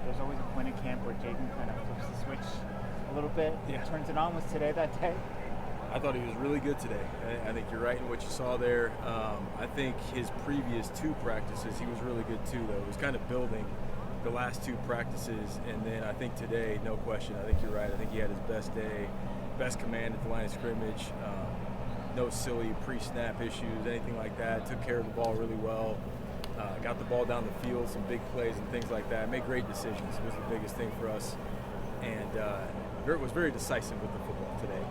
there's always a point in camp where Jaden kind of flips the switch a little bit, turns it on. Was today that day? I thought he was really good today. I think you're right in what you saw there. I think his previous 2 practices, he was really good too, though. He was kind of building the last 2 practices, and then I think today, no question, I think you're right. I think he had his best day, best command at the line of scrimmage. No silly pre-snap issues, anything like that. Took care of the ball really well. Got the ball down the field, some big plays and things like that. Made great decisions. It was the biggest thing for us, and was very decisive with the football today.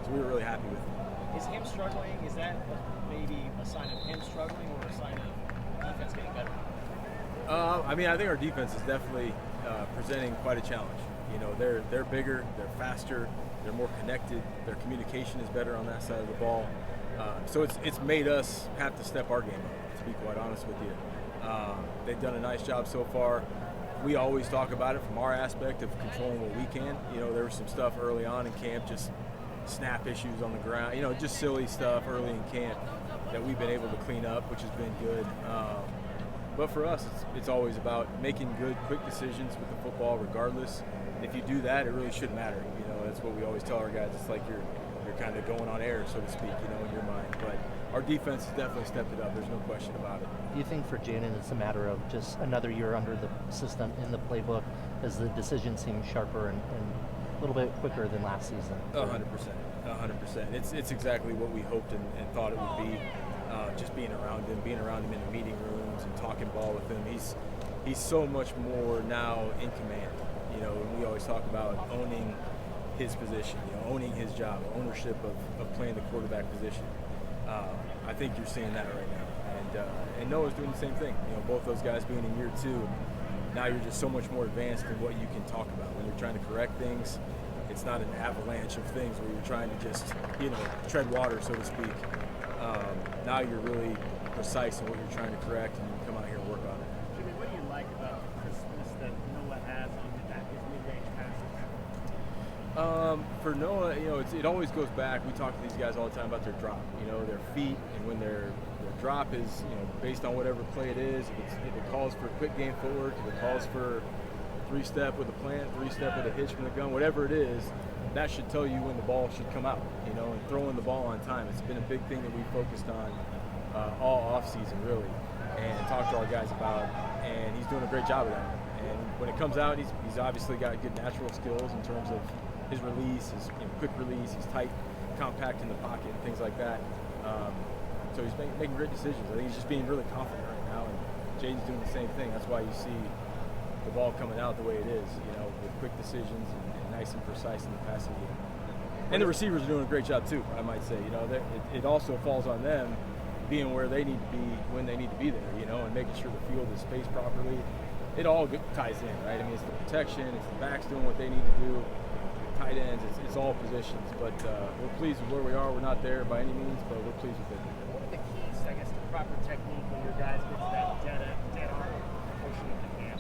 So we were really happy with him. Is him struggling? Is that maybe a sign of him struggling or a sign of defense getting better? I think our defense is definitely presenting quite a challenge. You know, they're bigger, they're faster, they're more connected. Their communication is better on that side of the ball. So it's made us have to step our game up, to be quite honest with you. They've done a nice job so far. We always talk about it from our aspect of controlling what we can. You know, there was some stuff early on in camp, just snap issues on the ground, just silly stuff early in camp that we've been able to clean up, which has been good. But for us, it's always about making good, quick decisions with the football regardless. If you do that, it really shouldn't matter. That's what we always tell our guys. It's like you're kind of going on air, so to speak, in your mind. But our defense has definitely stepped it up. There's no question about it. Do you think for Jaden it's a matter of just another year under the system in the playbook as the decisions seem sharper and a little bit quicker than last season? 100%. 100%. It's exactly what we hoped and thought it would be. Just being around him in the meeting rooms and talking ball with him. He's so much more now in command. And we always talk about owning his position, owning his job, ownership of playing the quarterback position. I think you're seeing that right now. And Noah's doing the same thing. Both those guys being in year 2, now you're just so much more advanced in what you can talk about. When you're trying to correct things, it's not an avalanche of things where you're trying to just, tread water, so to speak. Now you're really precise in what you're trying to correct, and you come out here and work on it. Jimmie, what do you like about the crispness that Noah has on his mid-range passes? For Noah, it always goes back. We talk to these guys all the time about their drop, their feet, and when their drop is, based on whatever play it is. If it calls for quick game footwork, if it calls for 3-step with a plant, 3-step with a hitch from the gun, whatever it is, that should tell you when the ball should come out, and throwing the ball on time. It's been a big thing that we focused on all offseason, really, and talked to our guys about, and he's doing a great job of that. And when it comes out, he's obviously got good natural skills in terms of his release, his quick release, he's tight, compact in the pocket, and things like that. So he's making great decisions. I think he's just being really confident right now, and Jaden's doing the same thing. That's why you see the ball coming out the way it is, with quick decisions and nice and precise in the passing game. And the receivers are doing a great job too, I might say. It also falls on them being where they need to be when they need to be there, and making sure the field is spaced properly. It all ties in, right? I mean, it's the protection, it's the backs doing what they need to do, tight ends, it's all positions. But we're pleased with where we are. We're not there by any means, but we're pleased with it. What are the keys, I guess, to proper technique when your guys get to that dead arm portion of the camp?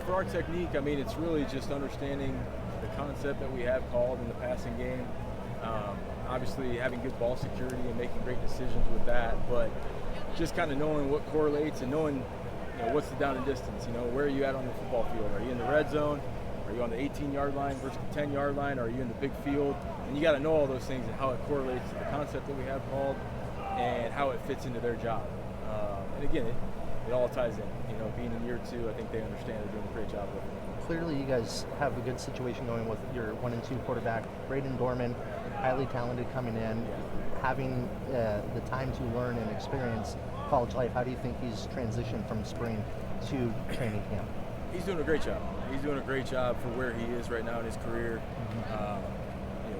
For our technique, it's really just understanding the concept that we have called in the passing game. Obviously, having good ball security and making great decisions with that, but just kind of knowing what correlates and knowing, what's the down and distance. Where are you at on the football field? Are you in the red zone? Are you on the 18-yard line versus the 10-yard line? Are you in the big field? And you got to know all those things and how it correlates to the concept that we have called and how it fits into their job. And again, it all ties in. Being in year 2, I think they understand they're doing a great job with it. Clearly, you guys have a good situation going with your 1 and 2 quarterback, Braden Dorman, highly talented coming in, having the time to learn and experience college life. How do you think he's transitioned from spring to training camp? He's doing a great job. He's doing a great job for where he is right now in his career.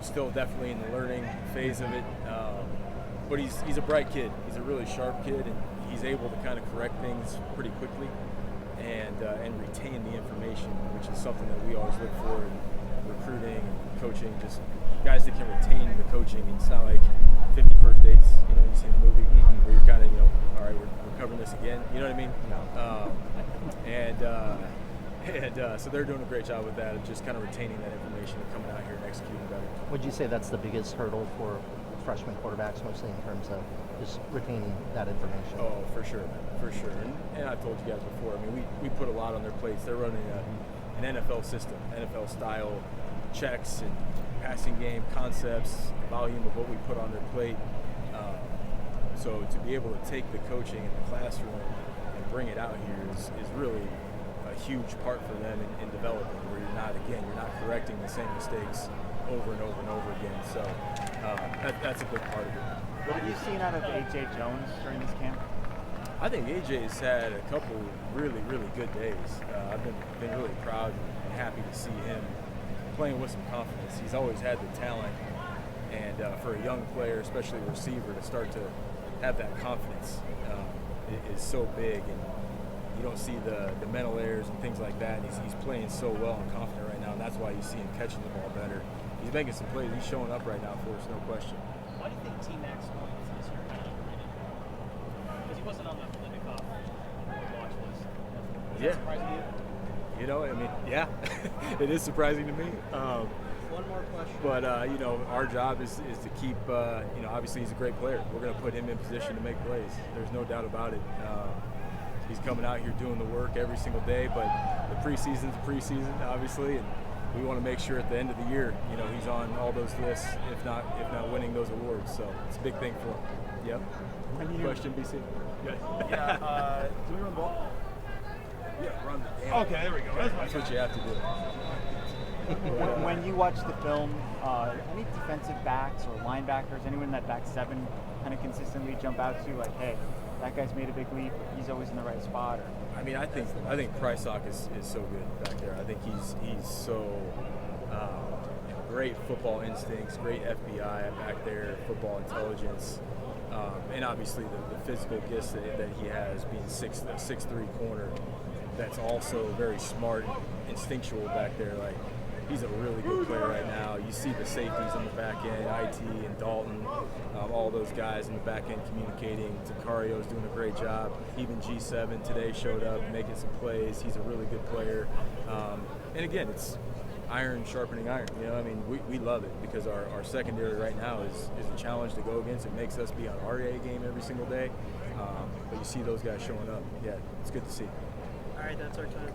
Still definitely in the learning phase of it. But he's a bright kid. He's a really sharp kid, and he's able to kind of correct things pretty quickly and retain the information, which is something that we always look for in recruiting and coaching. Just guys that can retain the coaching. It's not like 50 First Dates, you've seen the movie, where you're kind of, all right, we're covering this again. You know what I mean? No. So they're doing a great job with that, of just kind of retaining that information and coming out here and executing better. Would you say that's the biggest hurdle for freshman quarterbacks, mostly in terms of just retaining that information. Oh, for sure, for sure. And I've told you guys before. I mean, we put a lot on their plates. They're running an NFL system, NFL style checks and passing game concepts, volume of what we put on their plate. So to be able to take the coaching in the classroom and bring it out here is really a huge part for them in developing, where you're not correcting the same mistakes over and over and over again. So that's a big part of it. What have you seen out of A.J. Jones during this camp? I think A.J. has had a couple really, really good days. I've been really proud and happy to see him playing with some confidence. He's always had the talent, and for a young player, especially a receiver, to start to have that confidence is so big, and you don't see the mental errors and things like that. He's playing so well and confident right now, and that's why you see him catching the ball better. He's making some plays. He's showing up right now for us, no question. Why do you think T-Max going into this year kind of underrated? Because he wasn't on the Olympic watch list. Is that surprising to you? You know, I mean, yeah, it is surprising to me. One more question. But, you know, our job is to keep, you know, obviously he's a great player. We're going to put him in position to make plays. There's no doubt about it. He's coming out here doing the work every single day, but the preseason's preseason, obviously, and we want to make sure at the end of the year, you know, he's on all those lists, if not winning those awards. So it's a big thing for him. Yep. Question, BC? Yeah. Do we run ball? Yeah, run the damn. Okay, there we go. That's what you have to do. When you watch the film, any defensive backs or linebackers, anyone in that back seven, kind of consistently jump out to you like, hey, that guy's made a big leap. He's always in the right spot. Or, I mean, I think Prysock is so good back there. I think he's so great football instincts, great FBI back there, football intelligence, and obviously the physical gifts that he has, being a 6'3" corner. That's also very smart, instinctual back there. Like, he's a really good player right now. You see the safeties on the back end, IT and Dalton, all those guys in the back end communicating. Tacario's doing a great job. Even G7 today showed up making some plays. He's a really good player. And again, it's iron sharpening iron. You know, I mean, we love it because our secondary right now is a challenge to go against. It makes us be on our A game every single day. But you see those guys showing up. Yeah, it's good to see. All right, that's our time.